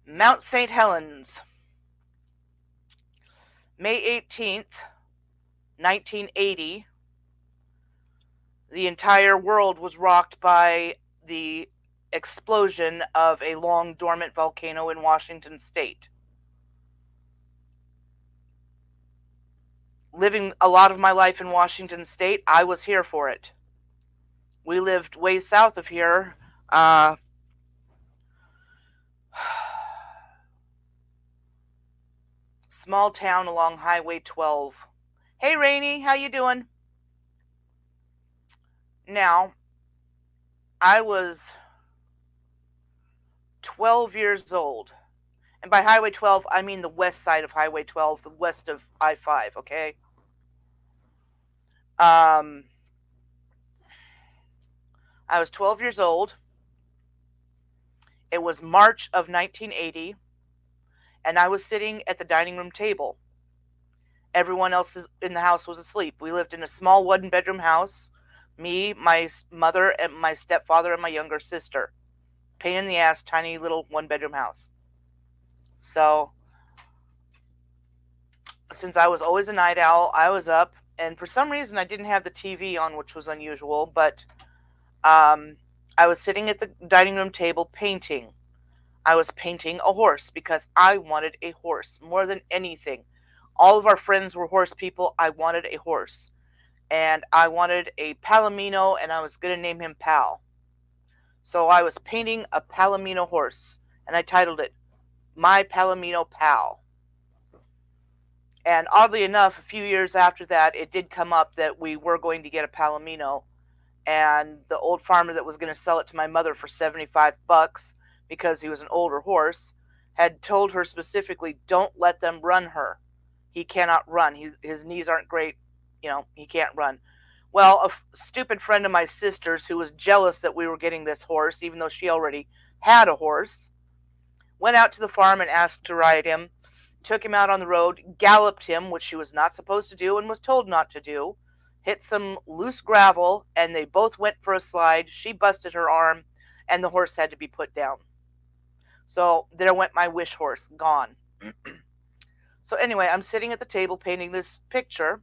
Mount St. Helens, May 18th, 1980. The entire world was rocked by the explosion of a long dormant volcano in Washington state. Living a lot of my life in Washington state, I was here for it. We lived way south of here. Small town along Highway 12. Hey, Rainey, how you doing? Now, I was 12 years old. And by Highway 12, I mean the west side of Highway 12, the west of I-5, okay? I was 12 years old. It was March of 1980, and I was sitting at the dining room table. Everyone else in the house was asleep. We lived in a small one-bedroom house. Me, my mother, and my stepfather, and my younger sister. Pain in the ass, tiny little one-bedroom house. So, since I was always a night owl, I was up, and for some reason I didn't have the TV on, which was unusual, but I was sitting at the dining room table painting. I was painting a horse because I wanted a horse more than anything. All of our friends were horse people. I wanted a horse. And I wanted a Palomino, and I was going to name him Pal. So I was painting a Palomino horse, and I titled it, My Palomino Pal. And oddly enough, a few years after that, it did come up that we were going to get a Palomino, and the old farmer that was going to sell it to my mother for $75, because he was an older horse, had told her specifically, don't let them run her. He cannot run. His knees aren't great. He can't run. Well, a stupid friend of my sister's who was jealous that we were getting this horse, even though she already had a horse, went out to the farm and asked to ride him, took him out on the road, galloped him, which she was not supposed to do and was told not to do, hit some loose gravel, and they both went for a slide. She busted her arm, and the horse had to be put down. So there went my wish horse, gone. So anyway, I'm sitting at the table painting this picture,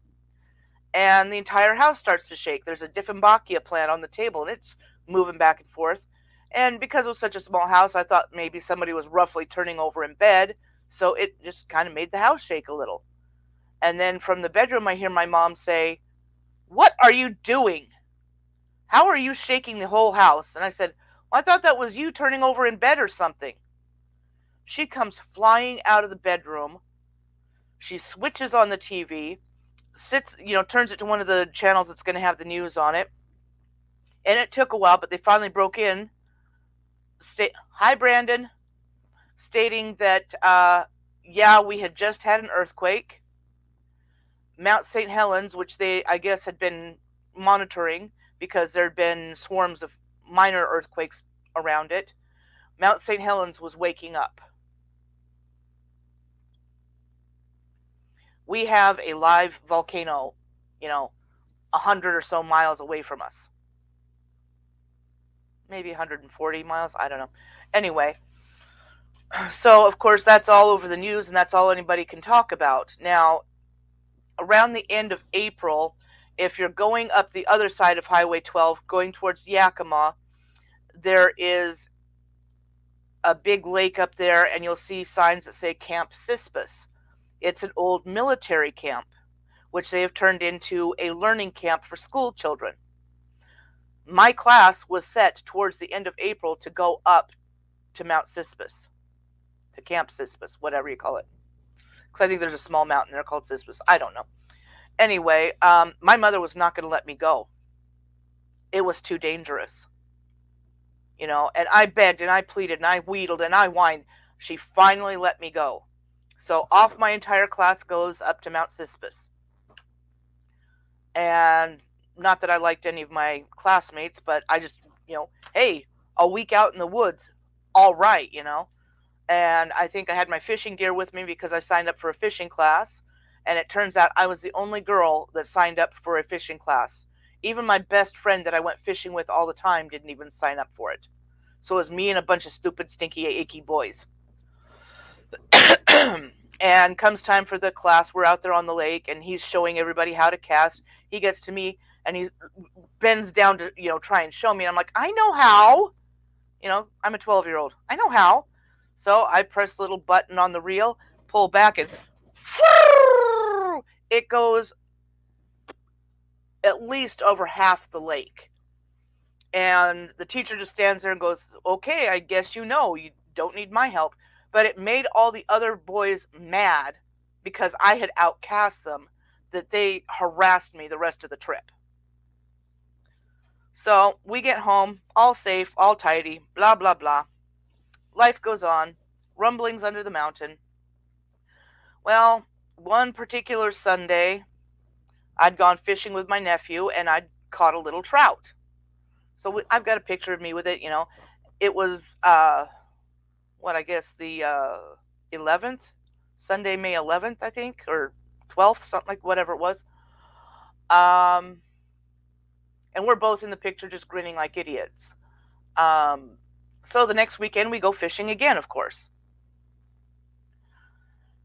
and the entire house starts to shake. There's a Dieffenbachia plant on the table, and it's moving back and forth. And because it was such a small house, I thought maybe somebody was roughly turning over in bed, so it just kind of made the house shake a little. And then from the bedroom, I hear my mom say, "What are you doing? How are you shaking the whole house?" And I said, "Well, I thought that was you turning over in bed or something." She comes flying out of the bedroom. She switches on the TV, sits, turns it to one of the channels that's going to have the news on it. And it took a while, but they finally broke in. Hi, Brandon. Stating that, we had just had an earthquake. Mount St. Helens, which they, I guess, had been monitoring because there had been swarms of minor earthquakes around it. Mount St. Helens was waking up. We have a live volcano, 100 or so miles away from us. Maybe 140 miles, I don't know. Anyway, so of course that's all over the news, and that's all anybody can talk about. Now, around the end of April, if you're going up the other side of Highway 12, going towards Yakima, there is a big lake up there, and you'll see signs that say Camp Sispus. It's an old military camp, which they have turned into a learning camp for school children. My class was set towards the end of April to go up to Mount Sispus, to Camp Sispus, whatever you call it. Because I think there's a small mountain there called Sispus. I don't know. Anyway, my mother was not going to let me go. It was too dangerous. And I begged and I pleaded and I wheedled and I whined. She finally let me go. So off my entire class goes up to Mount Sispus. And not that I liked any of my classmates, but I just, hey, a week out in the woods, all right, And I think I had my fishing gear with me because I signed up for a fishing class. And it turns out I was the only girl that signed up for a fishing class. Even my best friend that I went fishing with all the time didn't even sign up for it. So it was me and a bunch of stupid, stinky, achy boys. And comes time for the class, we're out there on the lake, and he's showing everybody how to cast. He gets to me, and he bends down to, try and show me. And I'm like, I know how. I'm a 12-year-old. I know how. So I press the little button on the reel, pull back, and it goes at least over half the lake. And the teacher just stands there and goes, okay, I guess you don't need my help. But it made all the other boys mad because I had outcast them, that they harassed me the rest of the trip. So we get home, all safe, all tidy, blah, blah, blah. Life goes on, rumblings under the mountain. Well, one particular Sunday, I'd gone fishing with my nephew, and I'd caught a little trout. So I've got a picture of me with it, It was, I guess the 11th, Sunday, May 11th, I think, or 12th, something like whatever it was. And we're both in the picture just grinning like idiots. So the next weekend we go fishing again, of course.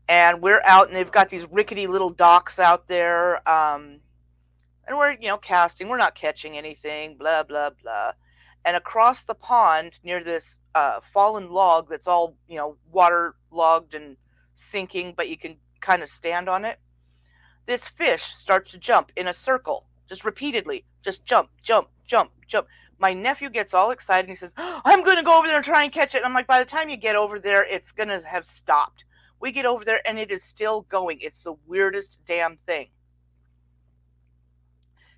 And we're out, and they've got these rickety little docks out there. And we're, casting. We're not catching anything, blah, blah, blah. And across the pond near this fallen log that's all, waterlogged and sinking, but you can kind of stand on it, this fish starts to jump in a circle, just repeatedly, just jump, jump, jump, jump. My nephew gets all excited, and he says, I'm going to go over there and try and catch it. And I'm like, by the time you get over there, it's going to have stopped. We get over there, and it is still going. It's the weirdest damn thing.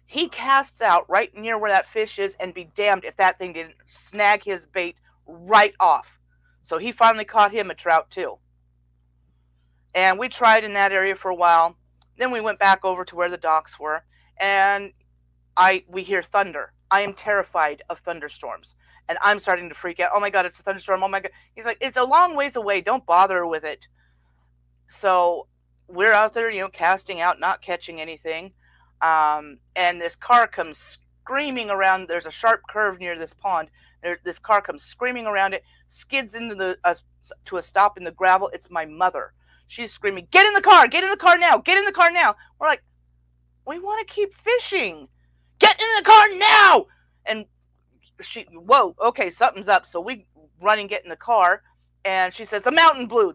He casts out right near where that fish is, and be damned if that thing didn't snag his bait right off. So he finally caught him a trout too. And we tried in that area for a while. Then we went back over to where the docks were, and we hear thunder. I am terrified of thunderstorms, and I'm starting to freak out. Oh my God, it's a thunderstorm. Oh my God. He's like, it's a long ways away. Don't bother with it. So we're out there, casting out, not catching anything. And this car comes screaming around. There's a sharp curve near this pond. This car comes screaming around it, skids into to a stop in the gravel. It's my mother. She's screaming, get in the car now, get in the car now. We're like, we want to keep fishing. Get in the car now. And whoa, okay, something's up. So we run and get in the car. And she says, the mountain blue,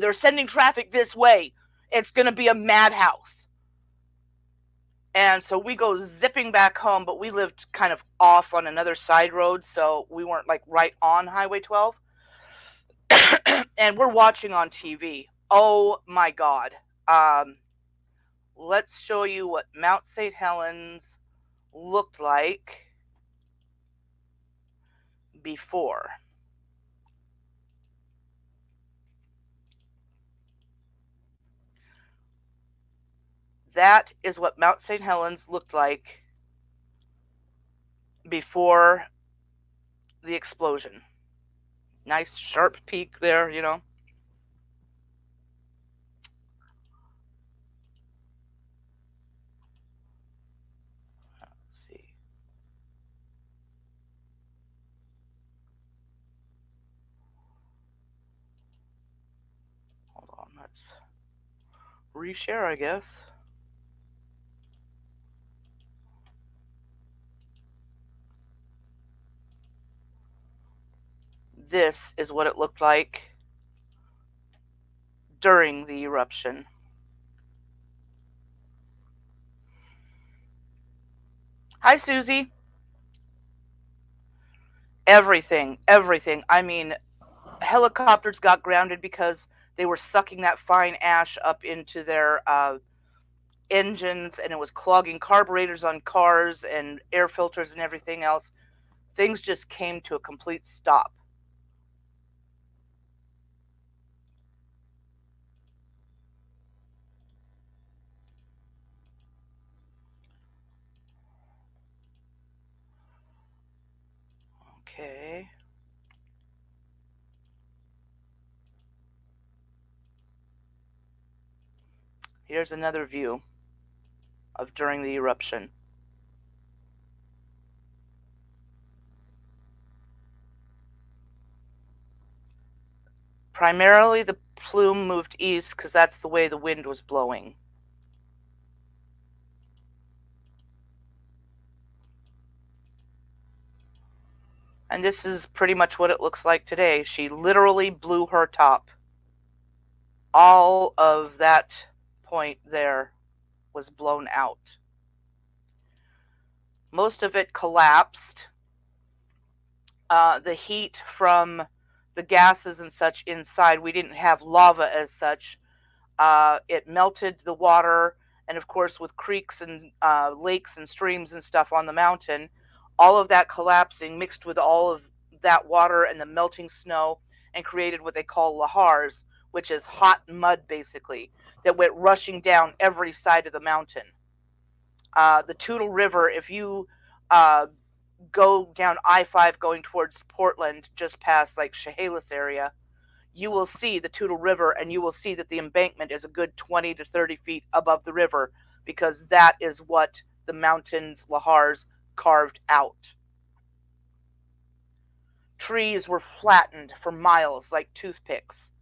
they're sending traffic this way. It's going to be a madhouse. And so we go zipping back home, but we lived kind of off on another side road, so we weren't like right on Highway 12. And we're watching on TV. Oh my God. Let's show you what Mount St. Helens looked like before. That is what Mount St. Helens looked like before the explosion. Nice sharp peak there, Let's see. Hold on, let's reshare, I guess. This is what it looked like during the eruption. Hi, Susie. Everything. I mean, helicopters got grounded because they were sucking that fine ash up into their engines, and it was clogging carburetors on cars and air filters and everything else. Things just came to a complete stop. Okay. Here's another view of during the eruption. Primarily, the plume moved east because that's the way the wind was blowing. And this is pretty much what it looks like today. She literally blew her top. All of that point there was blown out. Most of it collapsed. The heat from the gases and such inside, we didn't have lava as such. It melted the water, and of course with creeks and lakes and streams and stuff on the mountain, all of that collapsing mixed with all of that water and the melting snow and created what they call lahars, which is hot mud basically, that went rushing down every side of the mountain. The Toutle River, if you go down I-5 going towards Portland, just past like Chehalis area, you will see the Toutle River, and you will see that the embankment is a good 20 to 30 feet above the river, because that is what the mountain's lahars carved out. Trees were flattened for miles like toothpicks,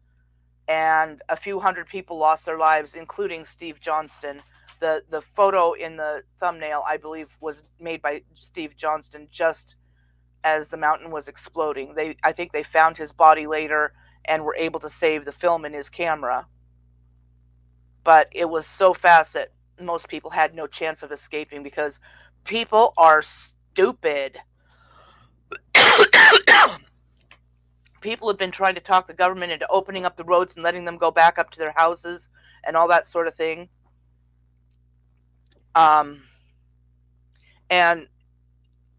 and a few hundred people lost their lives, including Steve Johnston. The photo in the thumbnail, I believe, was made by Steve Johnston just as the mountain was exploding. I think they found his body later and were able to save the film in his camera. But it was so fast that most people had no chance of escaping, because people are stupid. People have been trying to talk the government into opening up the roads and letting them go back up to their houses and all that sort of thing. And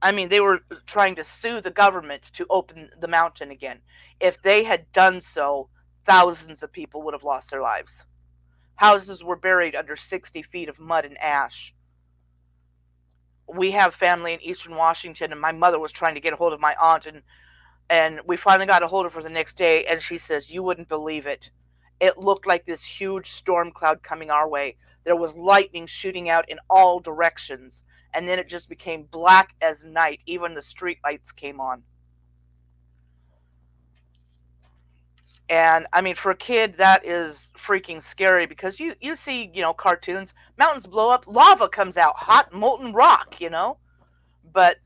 I mean, they were trying to sue the government to open the mountain again. If they had done so, thousands of people would have lost their lives. Houses were buried under 60 feet of mud and ash. We have family in Eastern Washington, and my mother was trying to get a hold of my aunt, and we finally got a hold of her the next day, and she says, you wouldn't believe it. It looked like this huge storm cloud coming our way. There was lightning shooting out in all directions, and then it just became black as night. Even the street lights came on. And I mean, for a kid, that is freaking scary, because you see, cartoons, mountains blow up, lava comes out, hot molten rock, but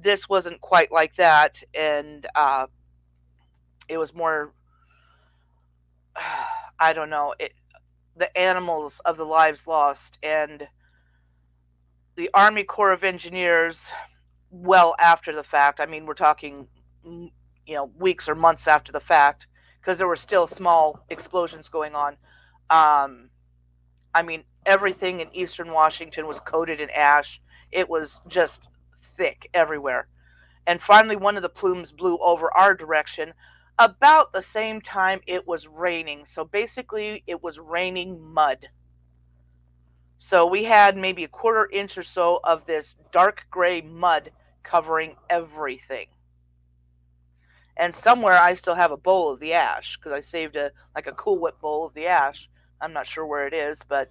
this wasn't quite like that. And it was more, I don't know, the animals of the lives lost. And the Army Corps of Engineers, well after the fact, I mean, we're talking, weeks or months after the fact, because there were still small explosions going on. I mean, everything in Eastern Washington was coated in ash. It was just thick everywhere. And finally, one of the plumes blew over our direction about the same time it was raining. So basically, it was raining mud. So we had maybe a quarter inch or so of this dark gray mud covering everything. And somewhere I still have a bowl of the ash, because I saved a Cool Whip bowl of the ash. I'm not sure where it is, but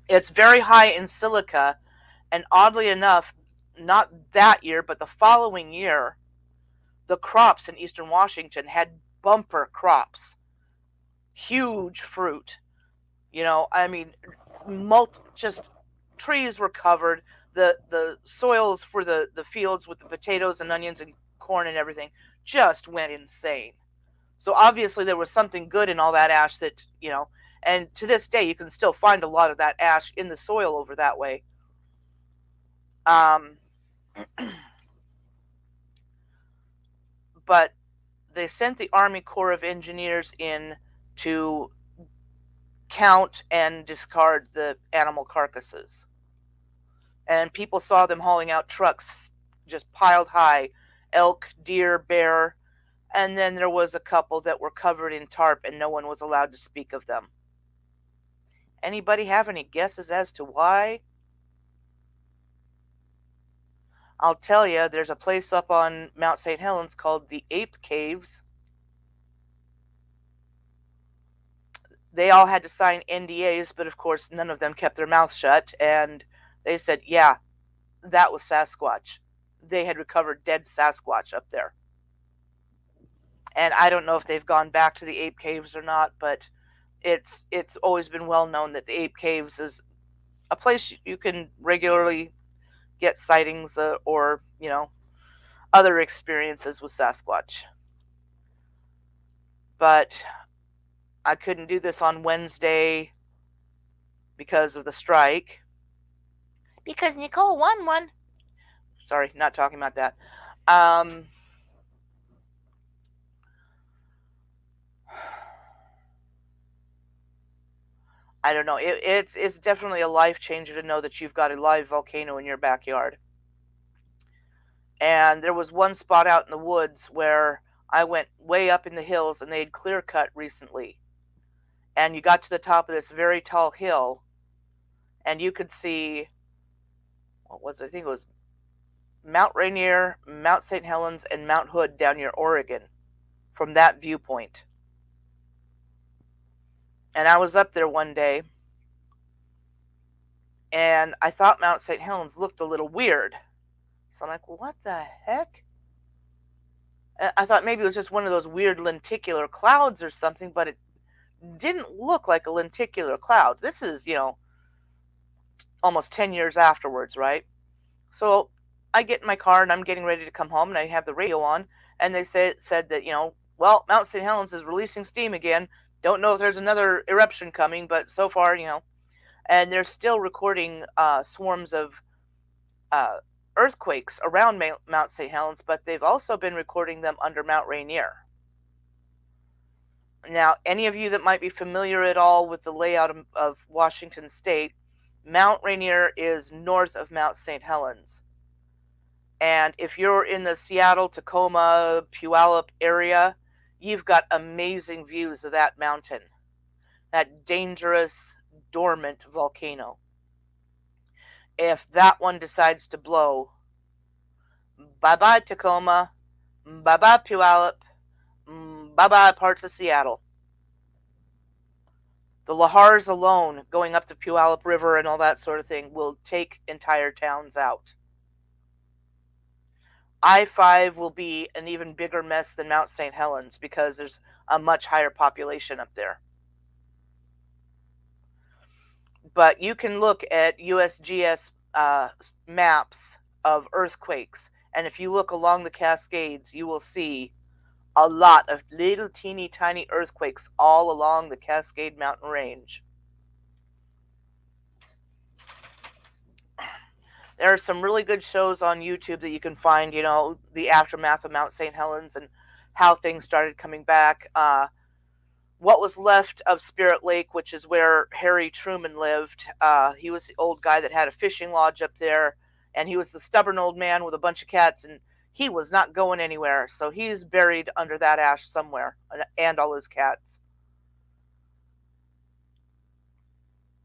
it's very high in silica. And oddly enough, not that year, but the following year, the crops in Eastern Washington had bumper crops. Huge fruit. I mean, just trees were covered. The soils for the fields with the potatoes and onions and corn and everything just went insane. So obviously there was something good in all that ash that, and to this day you can still find a lot of that ash in the soil over that way. But they sent the Army Corps of Engineers in to count and discard the animal carcasses. And people saw them hauling out trucks just piled high, elk, deer, bear, and then there was a couple that were covered in tarp and no one was allowed to speak of them. Anybody have any guesses as to why? I'll tell you, there's a place up on Mount St. Helens called the Ape Caves. They all had to sign NDAs, but of course none of them kept their mouths shut, and they said, yeah, that was Sasquatch. They had recovered dead Sasquatch up there. And I don't know if they've gone back to the Ape Caves or not, but it's always been well known that the Ape Caves is a place you can regularly get sightings or other experiences with Sasquatch. But I couldn't do this on Wednesday because of the strike. Because Nicole won one. Sorry, not talking about that. I don't know. It's definitely a life changer to know that you've got a live volcano in your backyard. And there was one spot out in the woods where I went way up in the hills and they'd clear cut recently. And you got to the top of this very tall hill and you could see, what was it? I think it was Mount Rainier, Mount St. Helens, and Mount Hood down near Oregon from that viewpoint. And I was up there one day and I thought Mount St. Helens looked a little weird. So I'm like, what the heck? I thought maybe it was just one of those weird lenticular clouds or something, but it didn't look like a lenticular cloud. This is, almost 10 years afterwards, right? So I get in my car and I'm getting ready to come home and I have the radio on and they said that, well, Mount St. Helens is releasing steam again. Don't know if there's another eruption coming, but so far, and they're still recording swarms of earthquakes around Mount St. Helens, but they've also been recording them under Mount Rainier. Now, any of you that might be familiar at all with the layout of Washington State, Mount Rainier is north of Mount St. Helens. And if you're in the Seattle, Tacoma, Puyallup area, you've got amazing views of that mountain, that dangerous, dormant volcano. If that one decides to blow, bye-bye Tacoma, bye-bye Puyallup, bye-bye parts of Seattle. The lahars alone, going up the Puyallup River and all that sort of thing, will take entire towns out. I-5 will be an even bigger mess than Mount St. Helens because there's a much higher population up there. But you can look at USGS maps of earthquakes, and if you look along the Cascades, you will see a lot of little teeny tiny earthquakes all along the Cascade Mountain Range. There are some really good shows on YouTube that you can find, the aftermath of Mount St. Helens and how things started coming back. What was left of Spirit Lake, which is where Harry Truman lived. He was the old guy that had a fishing lodge up there, and he was the stubborn old man with a bunch of cats, and he was not going anywhere. So he's buried under that ash somewhere, and all his cats.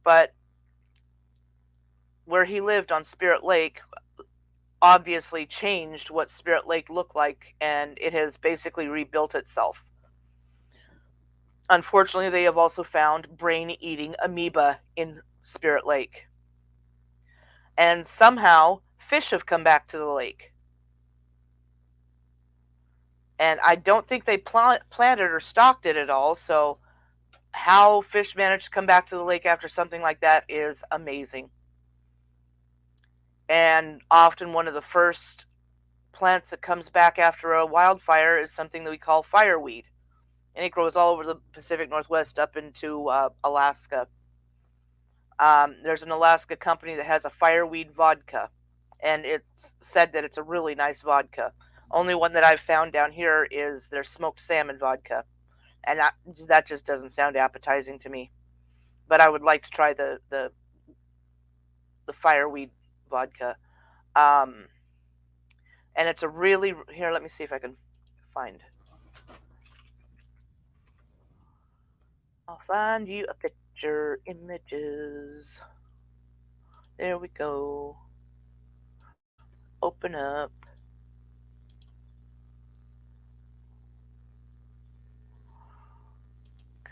But where he lived on Spirit Lake obviously changed what Spirit Lake looked like, and it has basically rebuilt itself. Unfortunately, they have also found brain-eating amoeba in Spirit Lake. And somehow, fish have come back to the lake. And I don't think they planted or stocked it at all, so how fish managed to come back to the lake after something like that is amazing. And often one of the first plants that comes back after a wildfire is something that we call fireweed. And it grows all over the Pacific Northwest up into Alaska. There's an Alaska company that has a fireweed vodka, and it's said that it's a really nice vodka. Only one that I've found down here is their smoked salmon vodka, and that just doesn't sound appetizing to me. But I would like to try the fireweed vodka, and it's a really here. Let me see if I can find. I'll find you a picture, images. There we go. Open up.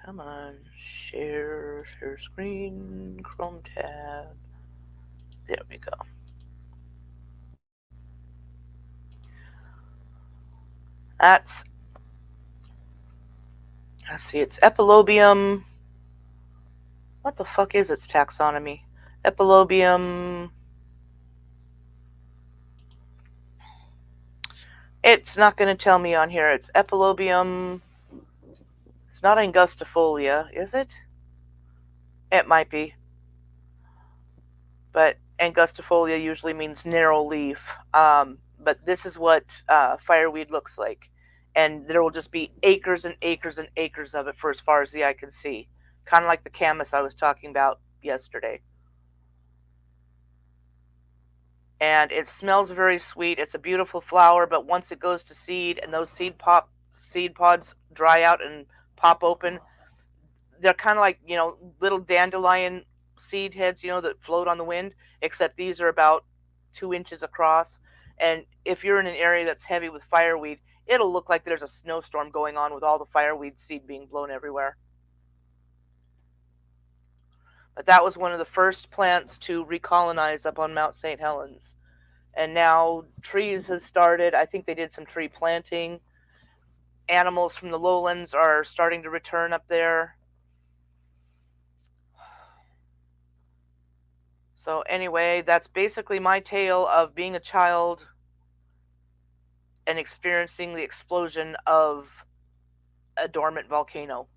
Come on, share screen, Chrome tab. There we go. That's Let's see, it's Epilobium. What the fuck is its taxonomy? Epilobium. It's not going to tell me on here. It's Epilobium. It's not Angustifolia, is it? It might be. But Angustifolia usually means narrow leaf. But this is what fireweed looks like. And there will just be acres and acres and acres of it for as far as the eye can see. Kind of like the camas I was talking about yesterday. And it smells very sweet. It's a beautiful flower, but once it goes to seed and those seed pods dry out and pop open, they're kind of like, little dandelion seed heads, that float on the wind, except these are about 2 inches across. And if you're in an area that's heavy with fireweed, it'll look like there's a snowstorm going on with all the fireweed seed being blown everywhere. But that was one of the first plants to recolonize up on Mount St. Helens. And now trees have started. I think they did some tree planting. Animals from the lowlands are starting to return up there. So anyway, that's basically my tale of being a child and experiencing the explosion of a dormant volcano.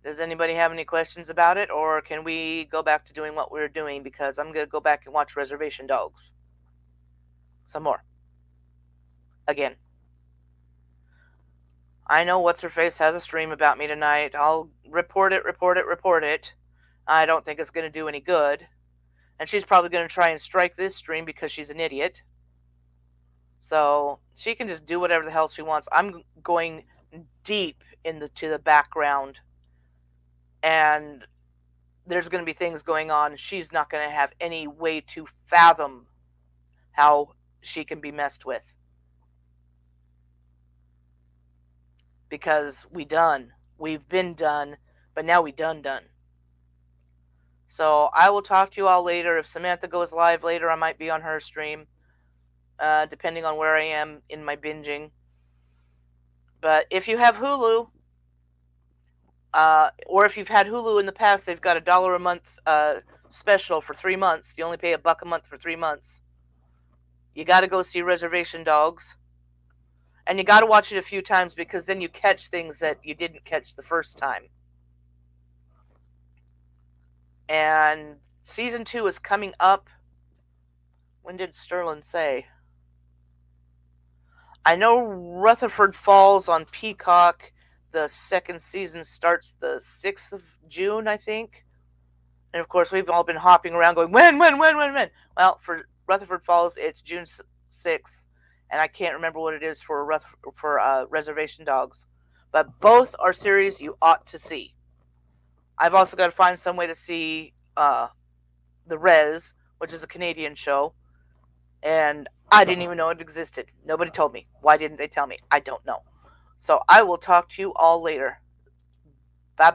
Does anybody have any questions about it, or can we go back to doing what we were doing? Because I'm going to go back and watch Reservation Dogs some more. Again. I know What's-Her-Face has a stream about me tonight. I'll report it. I don't think it's going to do any good. And she's probably going to try and strike this stream because she's an idiot. So she can just do whatever the hell she wants. I'm going deep to the background. And there's going to be things going on. She's not going to have any way to fathom how she can be messed with. Because we've been done, but now we done. So I will talk to you all later. If Samantha goes live later, I might be on her stream, depending on where I am in my binging. But if you have Hulu, or if you've had Hulu in the past, they've got $1 a month special for 3 months. You only pay $1 a month for 3 months. You got to go see Reservation Dogs. And you got to watch it a few times because then you catch things that you didn't catch the first time. And season 2 is coming up. When did Sterling say? I know Rutherford Falls on Peacock. The second season starts the 6th of June, I think. And of course, we've all been hopping around going, when? Well, for Rutherford Falls, it's June 6th. And I can't remember what it is for Reservation Dogs. But both are series you ought to see. I've also got to find some way to see The Res, which is a Canadian show. And I didn't even know it existed. Nobody told me. Why didn't they tell me? I don't know. So I will talk to you all later.